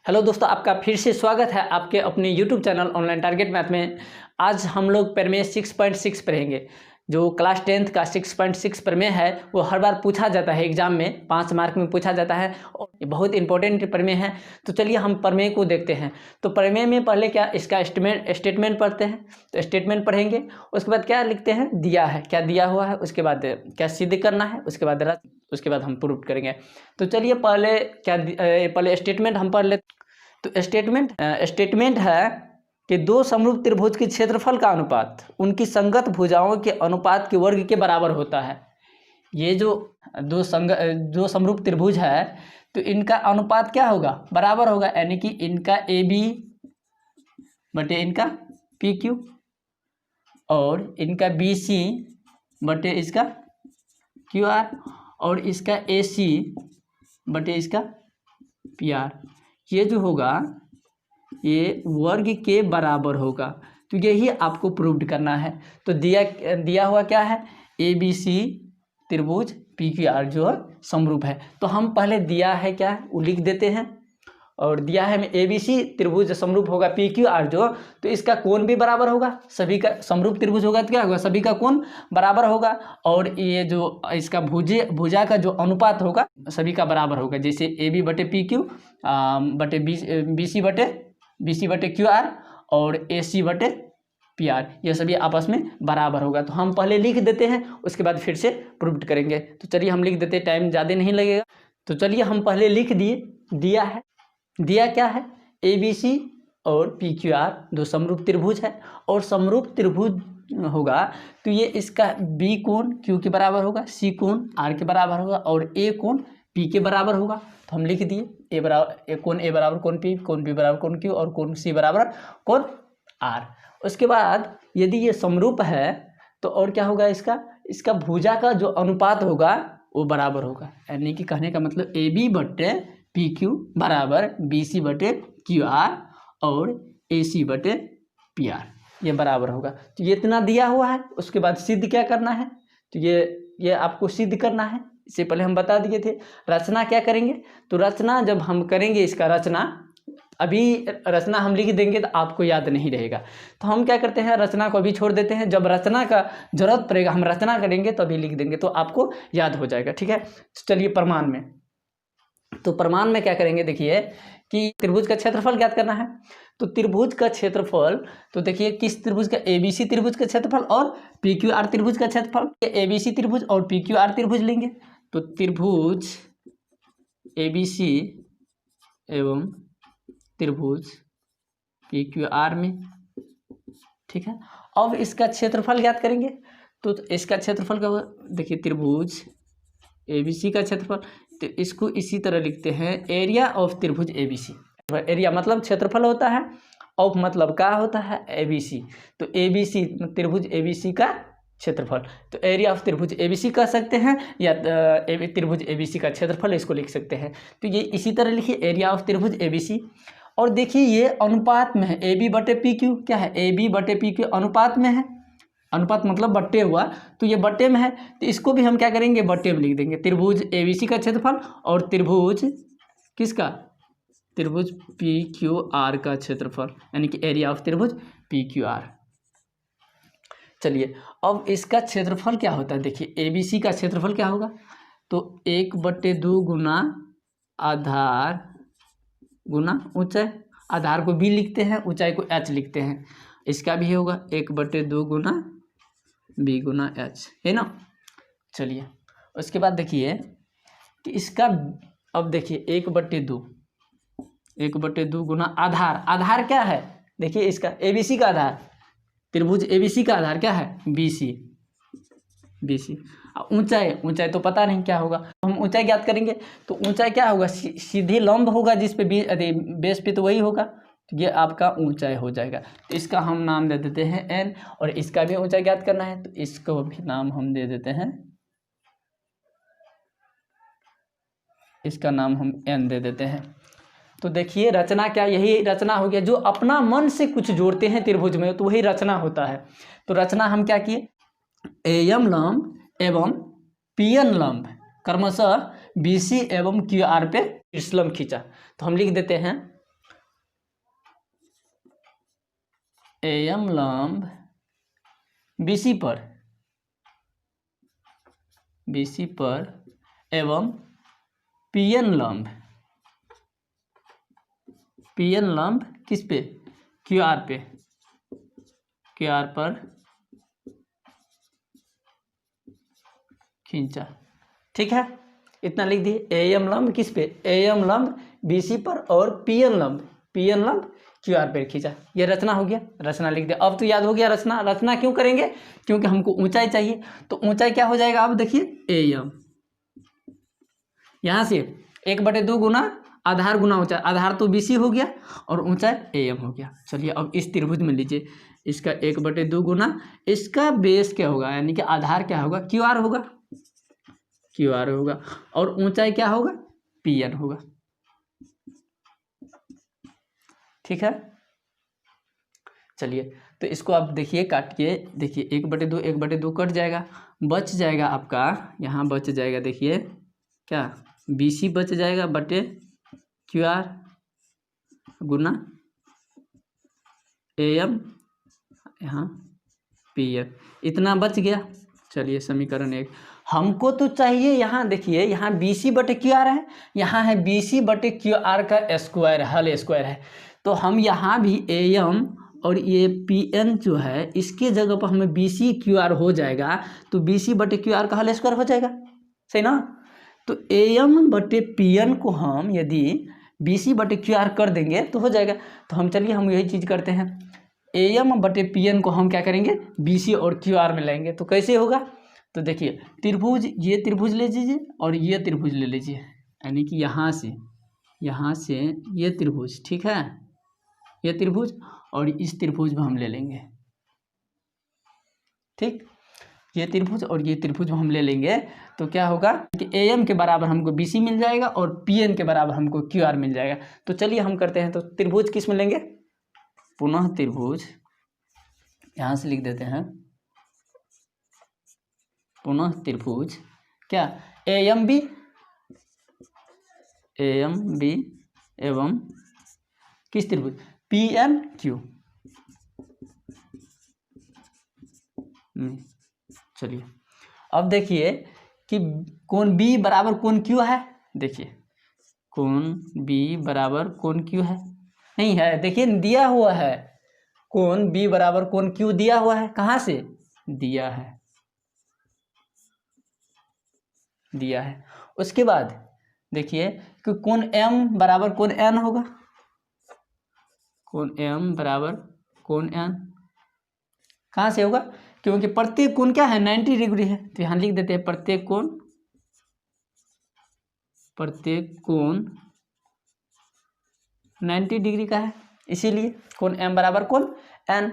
Hello दोस्तों, आपका फिर से स्वागत है आपके अपने YouTube channel online target math में। आज हम लोग प्रमेय 6.6 पढ़ेंगे। जो क्लास 10th का 6.6 प्रमेय है वो हर बार पूछा जाता है एग्जाम में, 5 मार्क में पूछा जाता है और ये बहुत इंपॉर्टेंट प्रमेय है। तो चलिए हम प्रमेय को देखते हैं। तो प्रमेय में पहले क्या इसका स्टेटमेंट पढ़ते हैं। तो स्टेटमेंट पढ़ेंगे, उसके बाद क्या लिखते हैं, दिया है, क्या दिया हुआ है, उसके बाद क्या सिद्ध करना है, उसके बाद हम प्रूव करेंगे। तो चलिए पहले स्टेटमेंट हम पढ़ लेते। तो स्टेटमेंट है कि दो समरूप त्रिभुज के क्षेत्रफल का अनुपात उनकी संगत भुजाओं के अनुपात के वर्ग के बराबर होता है। ये जो दो समरूप त्रिभुज है तो इनका अनुपात क्या होगा, बराबर होगा, यानी कि इनका AB बटे इनका PQ और इनका BC बटे इसका QR और इसका AC बटे इसका PR, ये जो होगा ये वर्ग के बराबर होगा। तो यही आपको प्रूव्ड करना है। तो दिया हुआ क्या है, ABC त्रिभुज PQR जो समरूप है। तो हम पहले दिया है क्या है वो लिख देते हैं, और दिया है ABC त्रिभुज समरूप होगा PQR जो, तो इसका कोण भी बराबर होगा, सभी का समरूप त्रिभुज होगा तो क्या होगा, सभी का कोण बराबर होगा। और ये जो इसका भुजा का जो अनुपात होगा सभी का बराबर होगा, जैसे AB बटे PQ बटे BC बटे QR और AC बटे PR, ये सभी आपस में बराबर होगा। तो हम पहले लिख देते हैं, उसके बाद फिर से प्रूव करेंगे। तो चलिए हम लिख देते हैं, टाइम ज़्यादा नहीं लगेगा। तो चलिए हम पहले लिख दिए। दिया क्या है, ABC और PQR दो समरूप त्रिभुज है, और समरूप त्रिभुज होगा तो ये इसका B कोण Q के बराबर होगा, C कोण R के बराबर होगा और A कोण P के बराबर होगा। तो हम लिख दिए A बराबर कोण A बराबर कोण P, कोण P बराबर कोण Q और कोण C बराबर कोण R। उसके बाद यदि ये समरूप है तो और क्या होगा, इसका भुजा का जो अनुपात होगा वो बराबर होगा, यानी कि कहने का मतलब AB बटे PQ बराबर BC बटे QR और AC बटे PR, ये बराबर होगा। तो ये इतना दिया हुआ है। उसके बाद सिद्ध क्या करना है, तो ये आपको सिद्ध करना है। इससे पहले हम बता दिए थे रचना क्या करेंगे। तो रचना जब हम करेंगे, इसका रचना अभी रचना हम लिख देंगे तो आपको याद नहीं रहेगा। तो हम क्या करते हैं, रचना को अभी छोड़ देते हैं, जब रचना का जरूरत पड़ेगा हम रचना करेंगे तो अभी लिख देंगे तो आपको याद हो जाएगा, ठीक है। तो चलिए प्रमाण में, तो प्रमाण में क्या करेंगे, देखिए कि त्रिभुज का क्षेत्रफल ज्ञात करना है। तो त्रिभुज का क्षेत्रफल, तो देखिए किस त्रिभुज का, ABC त्रिभुज का क्षेत्रफल और PQR त्रिभुज का क्षेत्रफल। ABC त्रिभुज और PQR त्रिभुज लेंगे। तो त्रिभुज ABC एवं त्रिभुज PQR में, ठीक है। अब इसका क्षेत्रफल ज्ञात करेंगे। तो इसका क्षेत्रफल क्या होगा, देखिए त्रिभुज ABC का क्षेत्रफल, तो इसको इसी तरह लिखते हैं एरिया ऑफ त्रिभुज ABC। एरिया मतलब क्षेत्रफल होता है, ऑफ मतलब क्या होता है, ABC। तो ABC त्रिभुज ABC का क्षेत्रफल, तो एरिया ऑफ त्रिभुज ABC कह सकते हैं, या त्रिभुज ABC का क्षेत्रफल इसको लिख सकते हैं। तो ये इसी तरह लिखिए एरिया ऑफ त्रिभुज ABC। और देखिए ये अनुपात में है, AB बटे PQ क्या है, AB बटे PQ अनुपात में है, अनुपात मतलब बट्टे हुआ, तो ये बट्टे में है, तो इसको भी हम क्या करेंगे, बट्टे में लिख देंगे। त्रिभुज ABC का क्षेत्रफल और त्रिभुज किसका, त्रिभुज PQR का क्षेत्रफल, यानी कि एरिया ऑफ त्रिभुज PQR। चलिए अब इसका क्षेत्रफल क्या होता है, देखिए ABC का क्षेत्रफल क्या होगा, तो 1/2 गुना आधार गुना ऊंचाई, आधार को B लिखते हैं, ऊंचाई को H लिखते हैं। इसका भी होगा 1/2 गुना B गुना H, है ना। चलिए उसके बाद देखिए कि इसका, अब देखिए 1/2 गुना आधार क्या है, देखिए इसका ABC का आधार, त्रिभुज ABC का आधार क्या है, BC। ऊंचाई तो पता नहीं क्या होगा, हम ऊंचाई ज्ञात करेंगे। तो ऊंचाई क्या होगा, सीधी लंब होगा जिस पे बेस पे, तो वही होगा, तो ये आपका ऊंचाई हो जाएगा। तो इसका हम नाम दे देते हैं n, और इसका भी ऊंचाई ज्ञात करना है तो इसको भी नाम हम दे देते हैं, इसका नाम हम n दे देते हैं। तो देखिए रचना क्या, यही रचना हो गया, जो अपना मन से कुछ जोड़ते हैं त्रिभुज में तो वही रचना होता है। तो रचना हम क्या किए, AM लंब एवं PN लंब क्रमशः BC एवं QR पे लंब खींचा। तो हम लिख देते हैं एम लंब BC पर एवं PN लंब किस पे, QR पर खींचा। ठीक है, इतना लिख दिए। एम लंब किस पे, एम लंब BC पर और PN लंब QR पे खींचा। ये रचना हो गया, रचना लिख दिया। अब तो याद हो गया रचना। रचना क्यों करेंगे, क्योंकि हमको ऊंचाई चाहिए। तो ऊंचाई क्या हो जाएगा, अब देखिए एम, यहाँ से 1/2 गुना आधार गुना ऊंचाई, आधार तो BC हो गया और ऊंचाई AM हो गया। चलिए अब इस त्रिभुज में लीजिए, इसका 1/2 गुना, इसका बेस क्या होगा, यानी कि आधार क्या होगा, QR होगा और ऊंचाई क्या होगा, PN होगा। ठीक है, चलिए तो इसको आप देखिए, काटिए, देखिए 1/2 कट जाएगा, बच जाएगा आपका, यहाँ बच जाएगा, देखिए क्या, BC बच जाएगा बटे QR गुना AM, यहाँ PN, इतना बच गया। चलिए समीकरण 1, हमको तो चाहिए, यहाँ देखिए, यहाँ BC बटे QR है, यहाँ है BC बटे QR का स्क्वायर, हल स्क्वायर है। तो हम यहाँ भी AM और ये PN जो है, इसके जगह पर हमें BC QR हो जाएगा, तो BC बटे QR का हल स्क्वायर हो जाएगा, सही ना। तो AM बटे PN को हम यदि BC बटे QR कर देंगे तो हो जाएगा। तो हम चलिए हम यही चीज़ करते हैं, AM बटे PN को हम क्या करेंगे, BC और QR में लेंगे। तो कैसे होगा, तो देखिए त्रिभुज, ये त्रिभुज ले लीजिए और ये त्रिभुज ले लीजिए, यानी कि यहाँ से ये त्रिभुज, ठीक है, ये त्रिभुज और इस त्रिभुज में हम ले लेंगे। ठीक, ये त्रिभुज और ये त्रिभुज हम ले लेंगे, तो क्या होगा कि AM के बराबर हमको BC मिल जाएगा और PN के बराबर हमको QR मिल जाएगा। तो चलिए हम करते हैं, तो त्रिभुज किस में लेंगे, पुनः त्रिभुज, यहाँ से लिख देते हैं, पुनः त्रिभुज क्या, AMB एवं किस त्रिभुज, PNQ। चलिए अब देखिए कि कोण B बराबर कोण Q है, देखिए कोण B बराबर कोण Q है, नहीं है, देखिए दिया हुआ है, कोण B बराबर कोण Q दिया हुआ है, कहाँ से दिया है। उसके बाद देखिए कि कोण M बराबर कोण N होगा, कोण M बराबर कोण N कहाँ से होगा, क्योंकि प्रत्येक कोण क्या है, 90 डिग्री है। तो यहाँ लिख देते हैं प्रत्येक कोण 90 डिग्री का है, इसीलिए कोण M बराबर कोण N।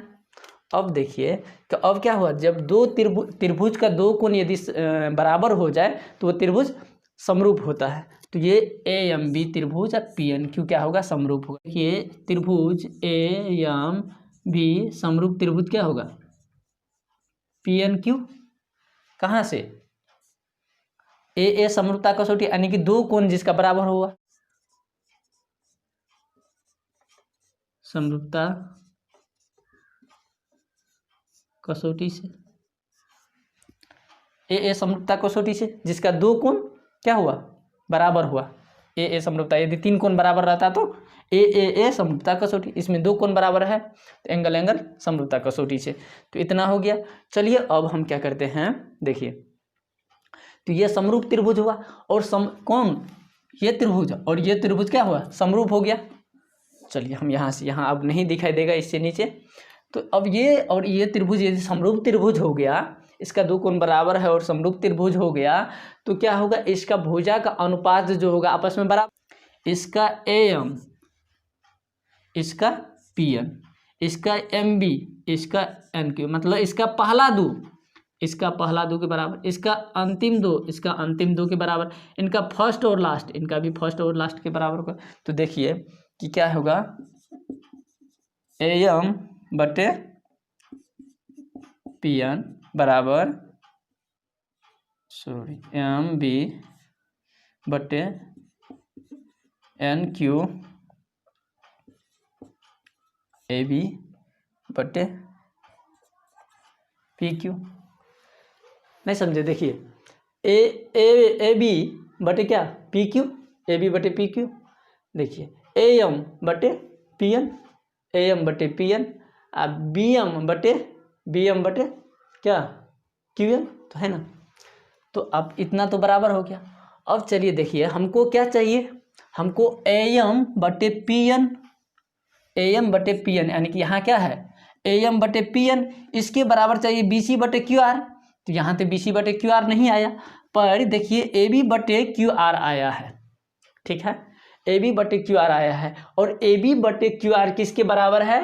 अब देखिए तो अब क्या हुआ, जब दो त्रिभुज का दो कोण यदि बराबर हो जाए तो वो त्रिभुज समरूप होता है। तो ये AMB त्रिभुज और PNQ क्या होगा, समरूप होगा। ये त्रिभुज AMB समरूप त्रिभुज क्या होगा, PNQ, कहाँ से, AA समरूपता कसौटी, यानी कि दो कोण जिसका बराबर होगा, समरूपता कसौटी से, AA समरूपता कसौटी से जिसका दो कोण क्या हुआ, बराबर हुआ। AA समरूपता, यदि 3 कोण बराबर रहता तो AAA समरूपता कसौटी, इसमें 2 कोण बराबर है तो एंगल समरूपता कसौटी से। तो इतना हो गया। चलिए अब हम क्या करते हैं, देखिए तो ये समरूप त्रिभुज हुआ और कौन, ये त्रिभुज और ये त्रिभुज क्या हुआ, समरूप हो गया। चलिए हम यहाँ से, यहाँ अब नहीं दिखाई देगा इससे नीचे। तो अब ये और ये त्रिभुज यदि समरूप त्रिभुज हो गया, इसका दो कोण बराबर है और समरूप त्रिभुज हो गया, तो क्या होगा, इसका भुजा का अनुपात जो होगा आपस में बराबर, इसका AM, इसका PN, इसका MB, इसका NQ, मतलब इसका पहला दो, इसका पहला दो के बराबर, इसका अंतिम दो, इसका अंतिम दो के बराबर, इनका फर्स्ट और लास्ट, इनका भी फर्स्ट और लास्ट के बराबर होगा। तो देखिए कि क्या होगा, AM बटे PN बराबर, MB बटे NQ AB बटे पी क्यू। नहीं समझे? देखिए ए बी बटे क्या पी क्यू, ए बी बटे पी क्यू। देखिए ए एम बटे पी एन, ए एम बटे पी एन, अब बी एम बटे क्या क्यू एन, तो है ना। तो अब इतना तो बराबर हो गया। अब चलिए देखिए हमको क्या चाहिए, हमको ए एम बटे पी एन, ए एम बटे पी एन, यानी कि यहाँ क्या है ए एम बटे पी एन, इसके बराबर चाहिए बी सी बटे क्यू आर। तो यहाँ पे बी सी बटे क्यू आर नहीं आया, पर देखिए ए बी बटे क्यू आर आया है। ठीक है, ए बी बटे क्यू आर आया है, और ए बी बटे क्यू आर किसके बराबर है,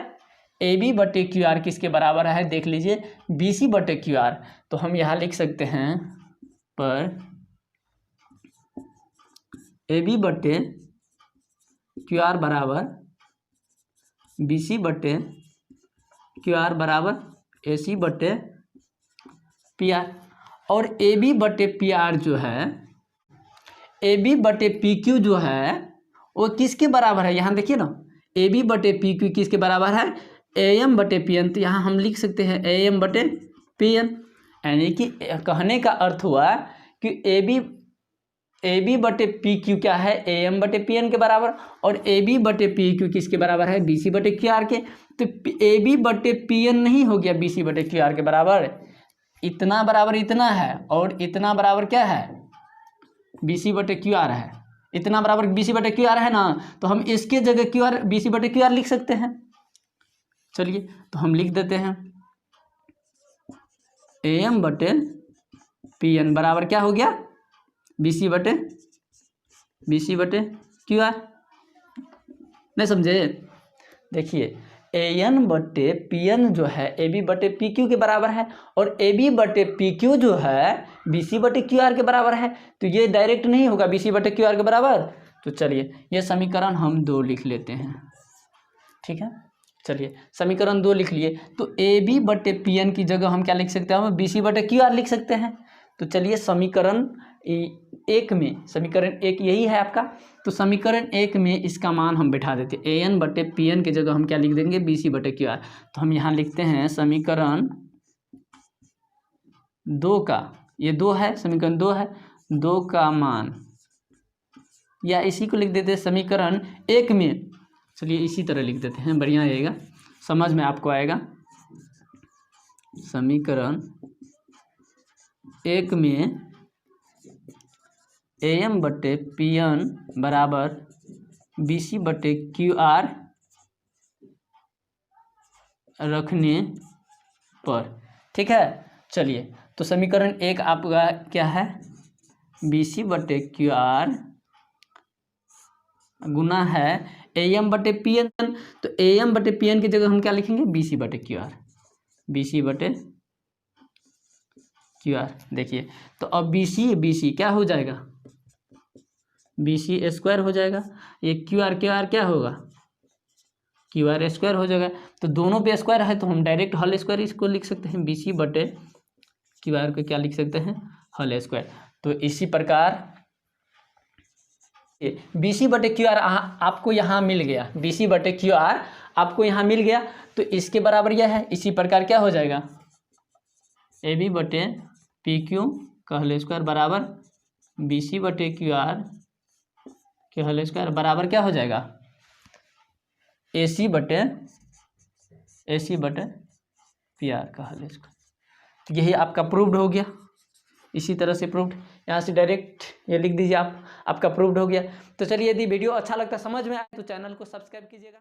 ए बी बटे क्यू आर किसके बराबर है, देख लीजिए बी सी बटे क्यू आर। तो हम यहाँ लिख सकते हैं पर ए बी बटे क्यू आर बराबर बी सी बटे क्यू आर बराबर ए सी बटे पी आर। और ए बी बटे पी आर जो है, ए बी बटे पी क्यू जो है वो किसके बराबर है, यहाँ देखिए ना, ए बी बटे पी क्यू किसके बराबर है, ए एम बटे पी एन। तो यहाँ हम लिख सकते हैं ए एम बटे पी एन, यानी कि कहने का अर्थ हुआ कि ए बी बटे पी क्यू क्या है, ए एम बटे पी एन के बराबर, और ए बी बटे पी क्यू किसके बराबर है, बी सी बटे क्यू आर के। तो ए बी बटे पी एन नहीं हो गया बी सी बटे क्यू आर के बराबर, इतना बराबर इतना है, और इतना बराबर क्या है बी सी बटे क्यू आर है, इतना बराबर बी सी बटे क्यू आर है ना। तो हम इसके जगह क्यू आर बी सी बटे क्यू आर लिख सकते हैं। चलिए तो हम लिख देते हैं ए एम बटे पी एन बराबर क्या हो गया बी सी बटे क्यू आर। नहीं समझे? देखिए ए एन बटे पी एन जो है ए बी बटे पी क्यू के बराबर है, और ए बी बटे पी क्यू जो है बी सी बटे क्यू आर के बराबर है। तो ये डायरेक्ट नहीं होगा बी सी बटे क्यू आर के बराबर। तो चलिए ये समीकरण हम 2 लिख लेते हैं। ठीक है, चलिए समीकरण 2 लिख लिए। तो ए बी बटे पी एन की जगह हम क्या लिख सकते हैं, हम बी सी बटे क्यू आर लिख सकते हैं। तो चलिए समीकरण 1 में, समीकरण 1 यही है आपका, तो समीकरण 1 में इसका मान हम बैठा देते हैं, ए एन बटे पी एन की जगह हम क्या लिख देंगे बी सी बटे क्यू आर। तो हम यहाँ लिखते हैं समीकरण 2 का, ये 2 है, समीकरण 2 है, 2 का मान, या इसी को लिख देते हैं समीकरण 1 में। चलिए इसी तरह लिख देते हैं, बढ़िया रहेगा, समझ में आपको आएगा। समीकरण 1 में ए एम बटे पी एन बराबर बी सी बटे क्यू आर रखने पर। ठीक है, चलिए तो समीकरण 1 आपका क्या है, बी सी बटे क्यू आर गुना है ए एम बटे पी एन। तो ए एम बटे पी एन की जगह हम क्या लिखेंगे बी सी बटे क्यू आर, बी सी बटे क्यू आर। देखिए तो अब बी सी क्या हो जाएगा, बी सी स्क्वायर हो जाएगा, ये क्यू आर क्या होगा, क्यू आर स्क्वायर हो जाएगा। तो दोनों पे स्क्वायर है तो हम डायरेक्ट होल स्क्वायर इसको लिख सकते हैं, बी सी बटे क्यू आर को क्या लिख सकते हैं होल स्क्वायर। तो इसी प्रकार बी सी बटे क्यू आर आपको यहाँ मिल गया, बी सी बटे क्यू आर आपको यहाँ मिल गया, तो इसके बराबर यह है। इसी प्रकार क्या हो जाएगा ए बी बटे पी क्यू का होल स्क्वायर बराबर बी सी बटे क्यू आर के होल स्क्वायर बराबर क्या हो जाएगा ए सी बटे पी आर का होल स्क्वायर। तो यही आपका प्रूव्ड हो गया, इसी तरह से प्रूव्ड, यहाँ से डायरेक्ट ये लिख दीजिए आपका प्रूव्ड हो गया। तो चलिए यदि वीडियो अच्छा लगता समझ में आए तो चैनल को सब्सक्राइब कीजिएगा।